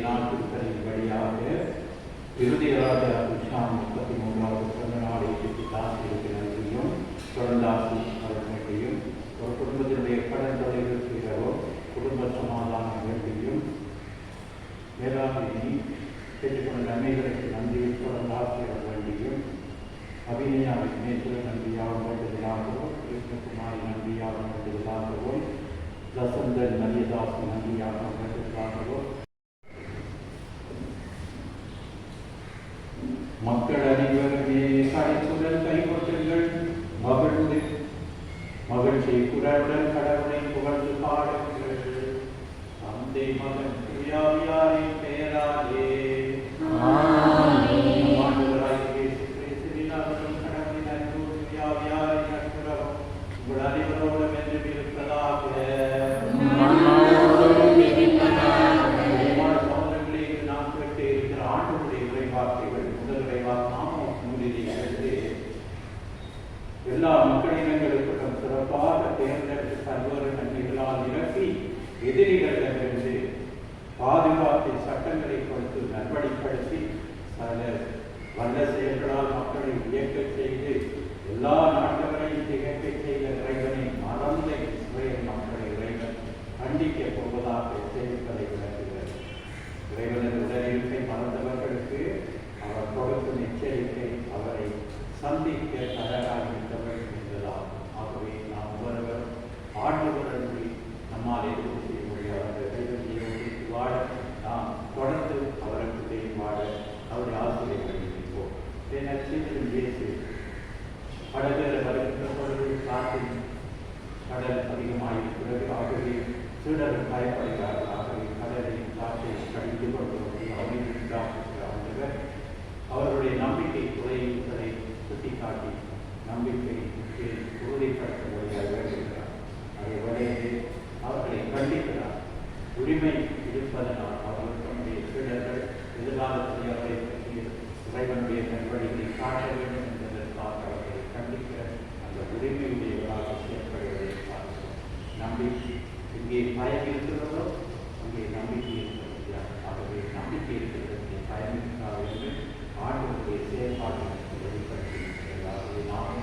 நாள் திருப்பதியின் வழியாக இருதயராஜா கிருஷ்ணாவின் 33வது பிறந்த நாளை சுற்றி தாசிற்கு நன்றியும் தொடர்ந்தாசி அவர்களுடையும் ஒரு குடும்பத்தினுடைய கடன் தொலைவிற்கிறோ குடும்ப சமாதானம் வேண்டியும் வேளாண்மை கேட்டுக்கொண்ட நன்மைகளுக்கு நன்றியும் தொடர்ந்தாசியர் வேண்டியும் அபிநயா விக்னேஸ்வரர் நன்றியாக வேண்டுவதாகவோ கிருஷ்ணகுமாரி நன்றியாக வேண்டுவதாகவோ லசந்தர் மரியதாசி நன்றியாக வேண்டுவதாகவோ மக்கள் அனைவருமே கடைசுடன் கைகொட்டுங்கள் மகிழ்ந்து மகிழ்ச்சி குரலுடன் கடவுளை புகழ்ந்து பாடுங்கள் தந்தை மகன் தூயாவியாரின் பெயராலே ஆண்டவராகிய இயேசு கிறிஸ்துவின் அருளும் கடவுளின் அன்பும் தூயாவியாரின் நட்புறவும் உங்கள் அனைவரோடும் என்றும் இருப்பதாக. சகோதரர்களே, நாம் கேட்டு இருக்கிற ஆண்டவருடைய உரைவார்த்தைகள் எல்லா மக்களினங்களுக்கும் சிறப்பாக தேர்ந்தெடுத்து பல்வேறு நன்மைகளால் நிரப்பி எதிரிகளிடமிருந்து பாதுகாப்பு சட்டங்களை கொடுத்து நல்வழிப்படுத்தி பல வல்ல செயல்களால் மக்களை இயக்க செய்து எல்லா நாட்டவரையும் திகழ்ச்சி செய்த இறைவனை மறந்த இஸ்ரேல் மக்களை இறைவன் கண்டிக்கப் போவதாக தெரிவிப்பதை விளக்குகிறது. இறைவனது உடலிருப்பை மறந்தவர்களுக்கு அவர் கொடுக்கும் எச்சரிக்கை அவரை சந்திக்க தயாராக இருக்க வேண்டும் என்பதால் ஆகவே நாம் ஒவ்வொருவர் ஆண்டவரன்றி நம்மால் எதுவும் செய்ய முடியாத இறைவனையை ஒழித்து வாழ நாம் தொடர்ந்து அவருக்கு வாழ அவருடைய ஆசிரியர் வழியிருப்போம். பின்னர் சீக்கிரம் இயேசு கடலில் வருகின்ற பொழுது காற்றின் கடல் அதிகமாயிருக்கிறது. ஆகவே சீடர்கள் பயப்படுகிறார்கள். ஆகவே கடலை காற்றை கடித்து கொண்டு அமைதிக்காக அவருடைய நம்பிக்கை குறைகளை சுட்டிக்காட்டி நம்பிக்கை உறுதிப்படுத்த முடியாது வேண்டுகிறார். அதை வரைந்து அவர்களை கண்டிக்கிறார். உரிமை இருப்பதனால் அவர்கள் தன்னுடைய சீடர்கள் எதிர்காலத்தில் அவரை பற்றி இறைவனுடைய நல்வழிகளை காட்ட வேண்டும் என்பதற்காக அவர்களை கண்டிக்கிற அந்த உரிமையுடையவராக செயற்படுவதை பார்க்கிறோம். நம்பிக்கை இங்கே பயம் இருக்கிறதோ அங்கே நம்பிக்கை இருக்கிறது. ஆகவே நம்பிக்கை இருக்கிறதற்கு பயம் இருக்கிறார் என்று ஆண்டவருடைய செயற்பாடுகளுக்கு வெளிப்படுத்தியிருக்கிறது. நாம்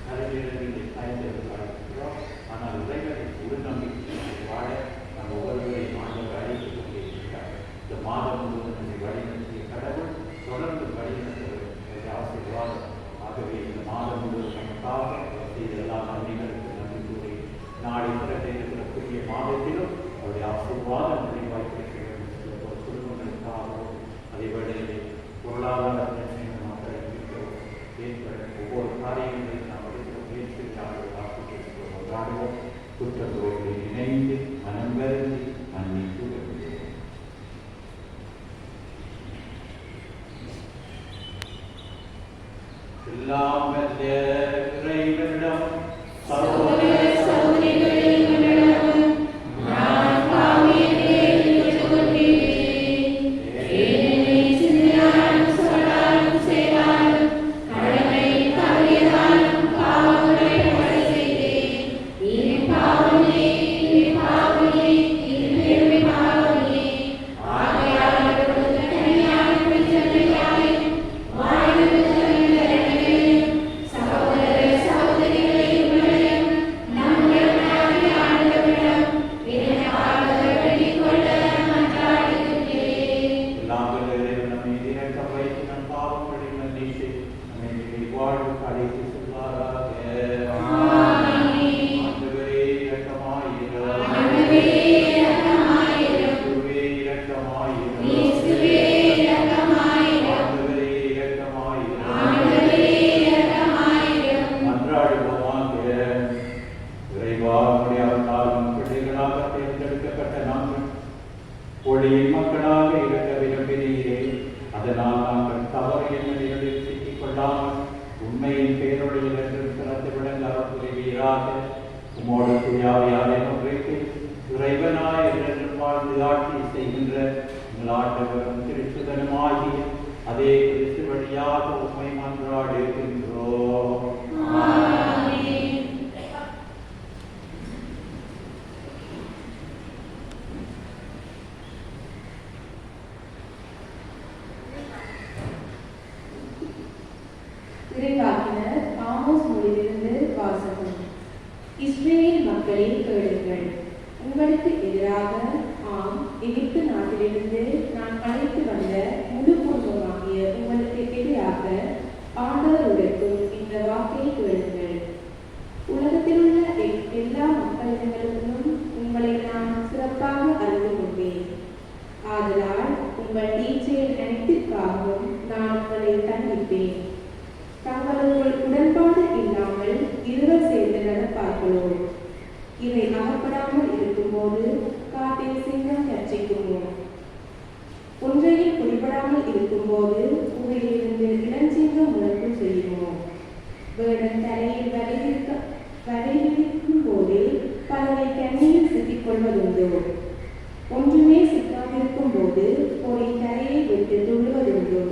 தலைமையிலிருந்து பயன்பெறுவதாக இருக்கிறோம். ஆனால் இறைவனை ஒரு நம்பிக்கை வாழ நம்ம ஒவ்வொருவரையும் ஆண்டவர் அழைத்துக் கொண்டிருக்கிறார். இந்த மாதம் முழுவதும் நம்மை வழிநடத்திய கடவுள் தொடர்ந்து வழிநடத்துவது ஆசீர்வாதம். ஆகவே இந்த மாதம் முழுவதும் நமக்காக செய்த எல்லா நன்மைகளுக்கு நன்றி கூறி நாளை பிறக்க இருக்கிற புதிய மாதத்திலும் அவருடைய ஆசீர்வாதம் நிறைவாய்ப்பிருக்க வேண்டும் சில குடும்பங்களுக்காகவும் அதே வேளையிலே பொருளாதார பிரச்சனைகள் மக்களுக்கு ஏற்பட ஒவ்வொரு காரியங்களையும் நாம் எடுக்கிற முயற்சிக்காக வாசிக்கிறோம். கொண்டாடுவோம். குற்றத்தோடு இணைந்து மனம் வருந்தி மன்னிப்பு வருகிறோம். எல்லாம் வல்ல இறைவனிடம் சகோதர சகோதரிகளிடம் நான் பாவியேன் ஒளியின் மக்களாக இருக்க விரும்பினீரே. அதனால் நாங்கள் தவறு எண்ணங்களில் சிக்கிக் கொள்ளாமல் உண்மையின் பேரொழியில் என்று சிறந்து விளங்க அருள் புரிவீராக. உமோடு தூயாவியாரை ஒன்றைக்கு இறைவனாய் என்று வாழ்ந்து ஆட்சி செய்கின்ற உங்கள் ஆண்டவரும் திருச்சுதனுமாகிய அதே கிறிஸ்து வழியாக உண்மை மன்றாடுகின்றோம். கேளுங்கள். உங்களுக்கு எதிராக ஆம் எகிப்து நாட்டிலிருந்து நான் அழைத்து வந்த முழு குடும்பமாகிய உங்களுக்கு எதிராக ஆண்டவர் உரைக்கும் இந்த வாக்கை கேளுங்கள். உலகத்தில் உள்ள எல்லா மக்களிடங்களுக்கும் உங்களை நான் சிறப்பாக அறிந்து கொண்டேன். ஆதலால் உங்கள் நீச்சல் அனைத்திற்காகவும் நான் உங்களை தண்டிப்பேன். தங்களுக்குள் உடன்பாடு இல்லாமல் இருவர் சேர்ந்து நடப்பார்களோ? இதை அகப்படாமல் இருக்கும்போது காட்டில் சிங்கம் கர்ச்சிக்குமோ? ஒன்றையில் குடிபடாமல் இருக்கும்போது புகையிலிருந்து இளஞ்சிங்கம் முழக்கம் செய்யுமோ? வேடன் தலையில் வரைவிருக்கும் போதே பலரை கண்ணியில் சிக்கிக் கொள்வதுண்டோ? ஒன்றுமே சிக்காதிருக்கும் போது பொறி தரையை விட்டு துள்ளுவதுண்டோ?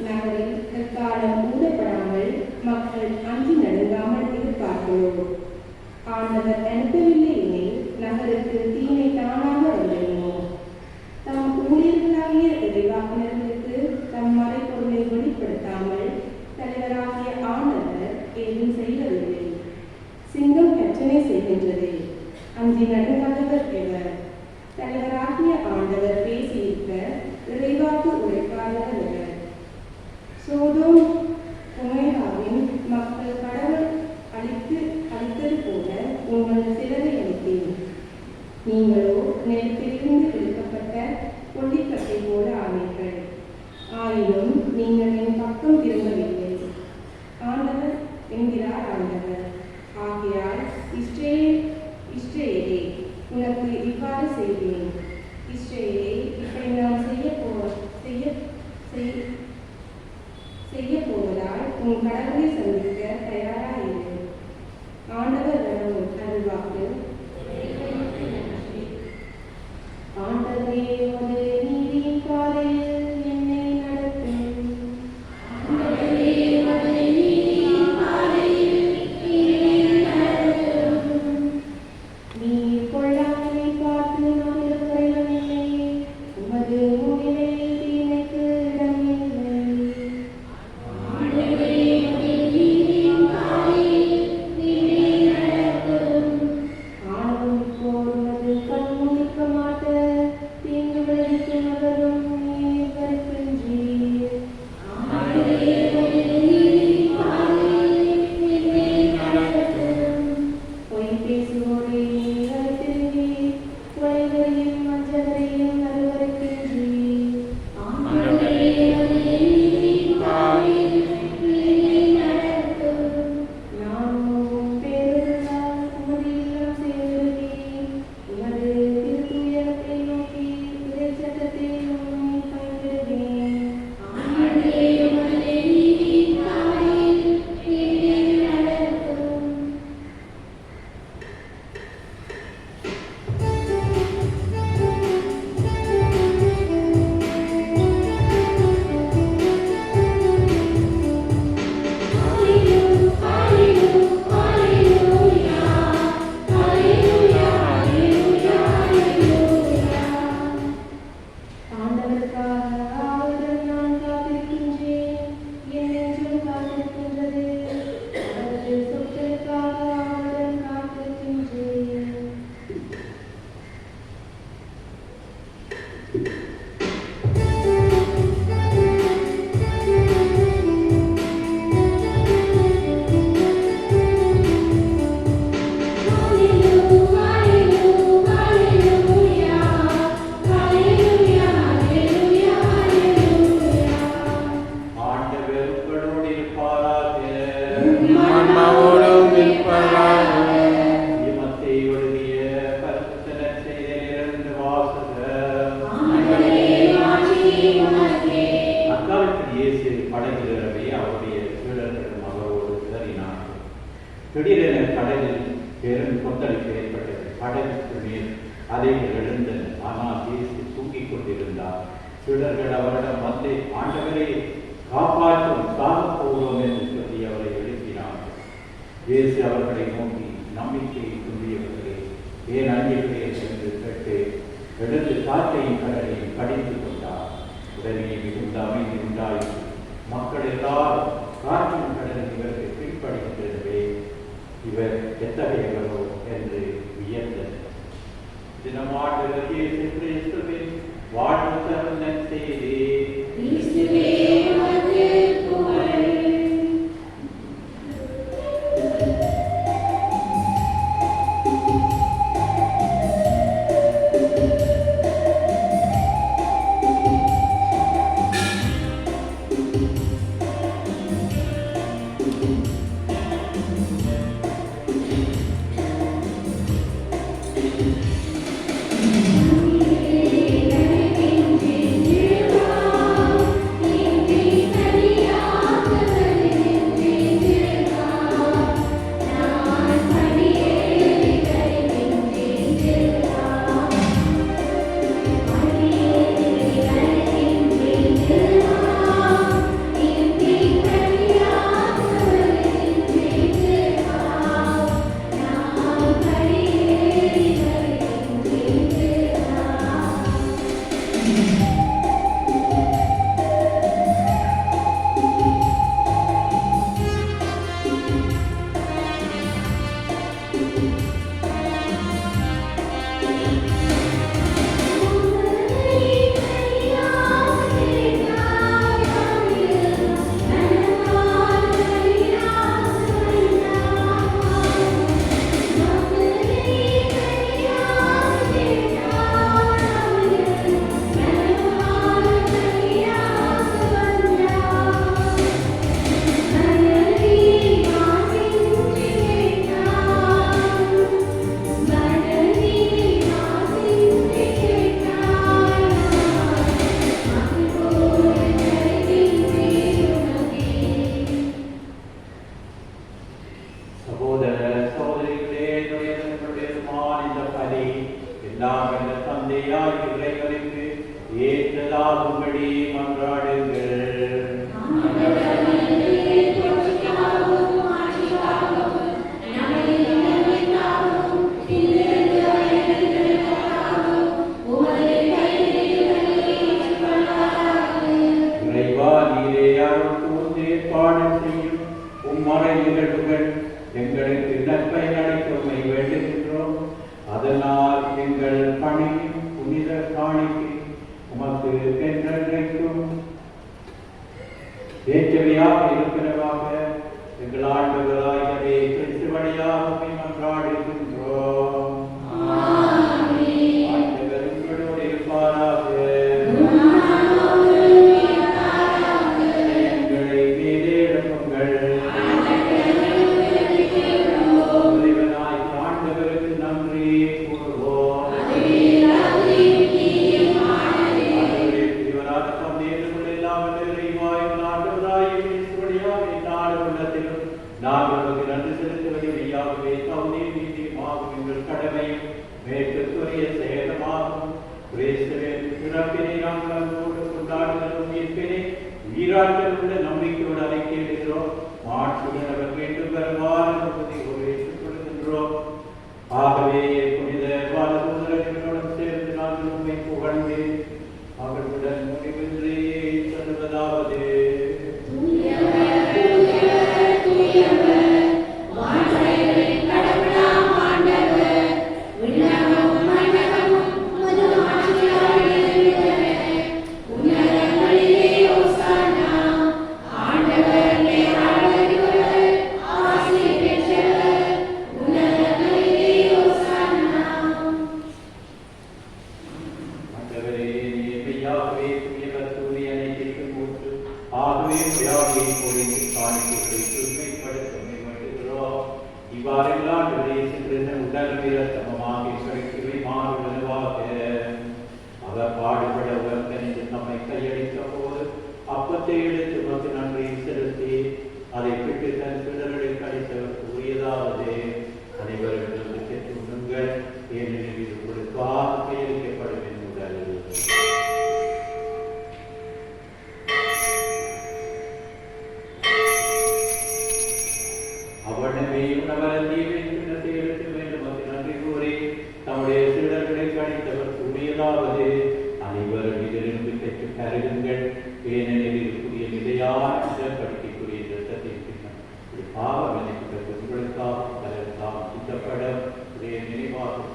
நகரில் தற்காலம் மூடப்படாமல் மக்கள் அஞ்சி நடுங்காமல் இருப்பார்களோ? ஆண்டவர் அனுப்பவில்லை எனில் நகருக்கு தீமை தானாக வந்துடுமோ? தம் ஊழியர்களாகிய இறைவாக்கினர்களுக்கு தம் மறைப்பொருளை வெளிப்படுத்தாமல் தலைவராகிய ஆண்டவர் ஏதும் செய்வதில்லை. சிங்கம் கர்ச்சனை செய்கின்றது, அஞ்சி நடுங்காதவர் எவர்? தலைவராகிய ஆண்டவர் பேசியிருக்க இறைவாக்கு உரைக்காதவர் எவர்? சோதோம் கொமோராவின் மக்கள் கடவுள் அழித்தது போல உங்கள் சிலரை அளித்தேன். நீங்களோ நிலத்திலிருந்து எடுக்கப்பட்ட கொல்லிக்கட்டை போல ஆனீர்கள். ஆயினும் நீங்கள் என் பக்கம் திரும்பவில்லை. ஆண்டவர் என்கிறார் ஆண்டவர். ஆகையால் இஸ்ரேலே உனக்கு இவ்வாறு செய்வேன். இஸ்ரேலே இப்படி நான் செய்ய போவதால் உன் கடவுளை சந்திக்க தயாராயிரு. ஆண்டவர் வரும் அருள்வாக்கு. ஆண்டவரே உமது நீதியின் பாதையில் என்னை நடத்தும். நீ கொள்ளாமை பார்த்து நான் இருவரையில்லை. உமது முடிவில் தீமைக்கு இடமில்லை. திடீரென கடலில் பெரும் கொந்தளிப்பு ஏற்பட்டது. கடலுக்கு மேல் அலைகள் எழுந்தன. ஆனால் இயேசு தூங்கிக் கொண்டிருந்தார். சீடர்கள் அவரிடம் வந்து, ஆண்டவரை காப்பாற்றும், சாகப் போகிறோம் என்று சொல்லி அவரை எழுப்பினார்கள். இயேசு அவர்களை நோக்கி, நம்பிக்கையை துண்டியவர்களே, ஏன் அஞ்சுகிறீர்கள் என்று கேட்டு எழுந்து காற்றையும் கடலையும் கடிந்து கொண்டார். உடனே மிகுந்த அமைதி உண்டாயிற்று. மக்கள் எல்லாரும் காற்றும் கடலில் இவருக்கு கீழ்ப்படுகின்றனவே, இவர் எத்தகையவரோ என்று வியந்தது. தினமாடுகள் இயேசு கிறிஸ்துவின் வாழ்வு தரும் நற்செய்தி. பாவ மன்னிப்புக்கு உங்களுக்காக பலருக்காக சித்தப்பட நினைவாக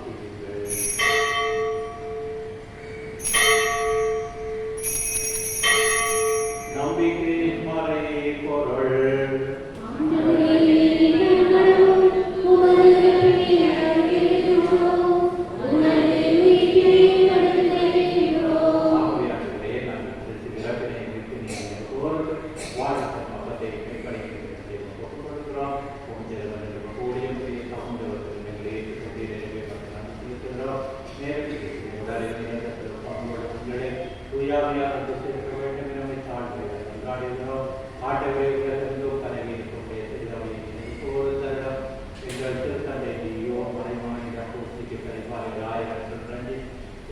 தூயாவியானது சேர்க்க வேண்டும் என நம்மை தாழ்த்துகிறோம். அன்றாடுகிறோம் ஆண்டவரே உலகெந்தோ கலங்கிக் கொண்டே திருவை இப்போது தருடம் எங்கள் திருத்தந்தை நீயோ மறைமாநில பூர்த்திக்கு கலைப்பாளர் ஆயிரங்கள் நன்றி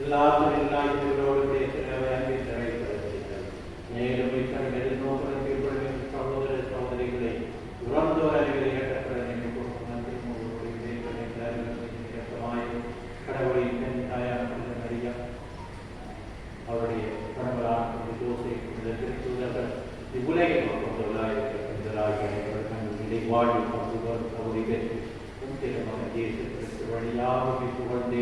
எல்லா தொழிலாளர்களோடு பேசுகிறவை அன்பின் திரைப்படுத்துங்கள். மேலும் இத்தனை நோக்கத்தில் சகோதர சகோதரிகளை உறந்தோர் அறிவுரை ஏற்றப்பட வேண்டும். கடவுளின் பெண் தாயான மரியா அவருடைய கணவரான திருத்தூதர்கள் இவ்வுலகில் வாழ்வு அவருடைய இயேசு கிறிஸ்து வழியாக புகழ்ந்தே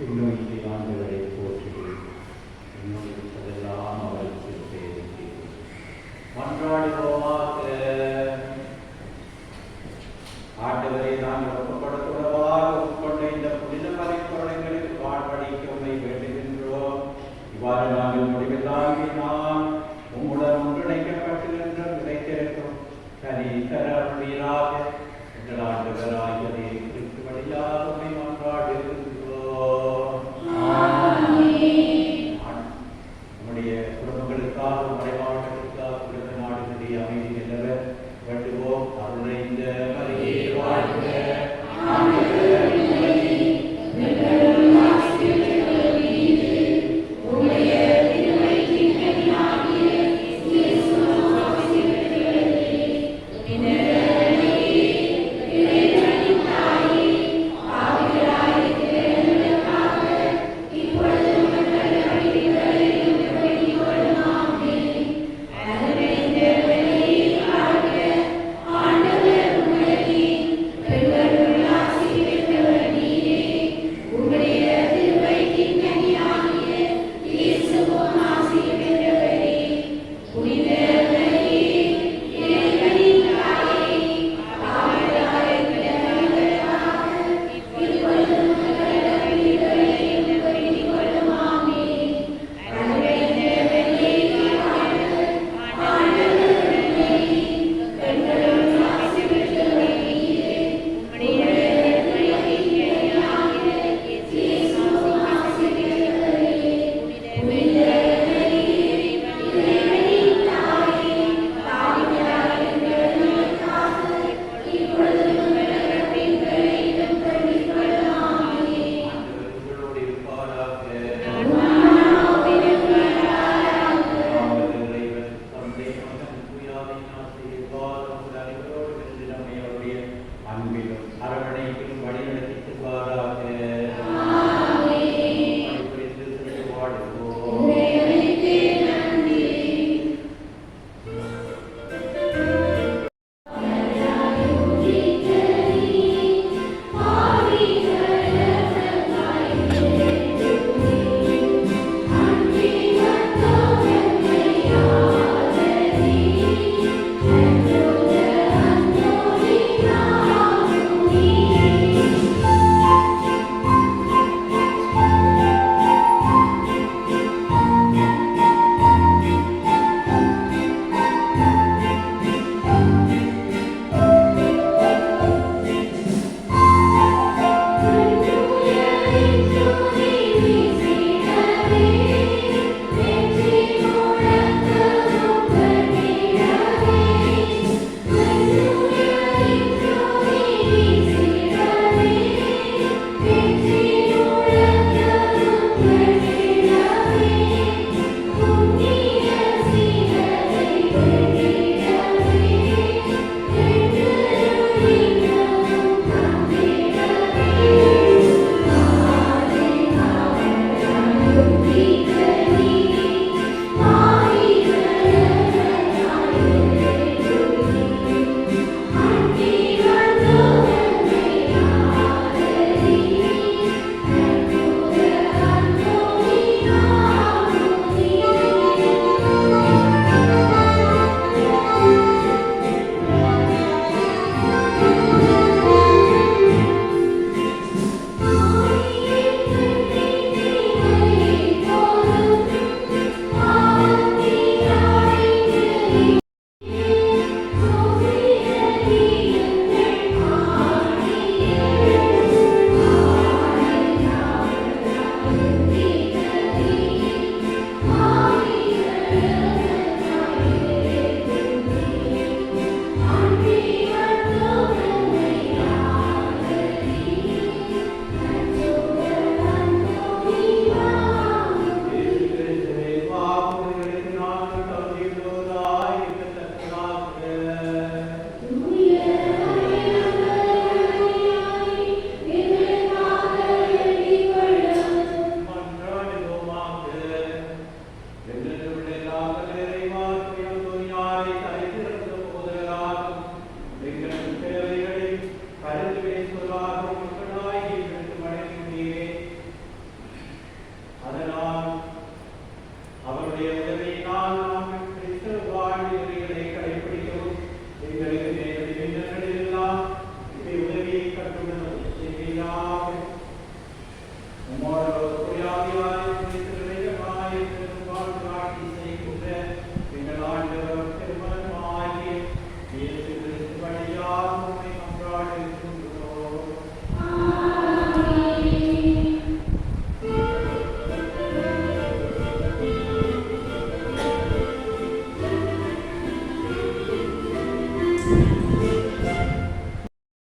இன்னும் ஆண்டு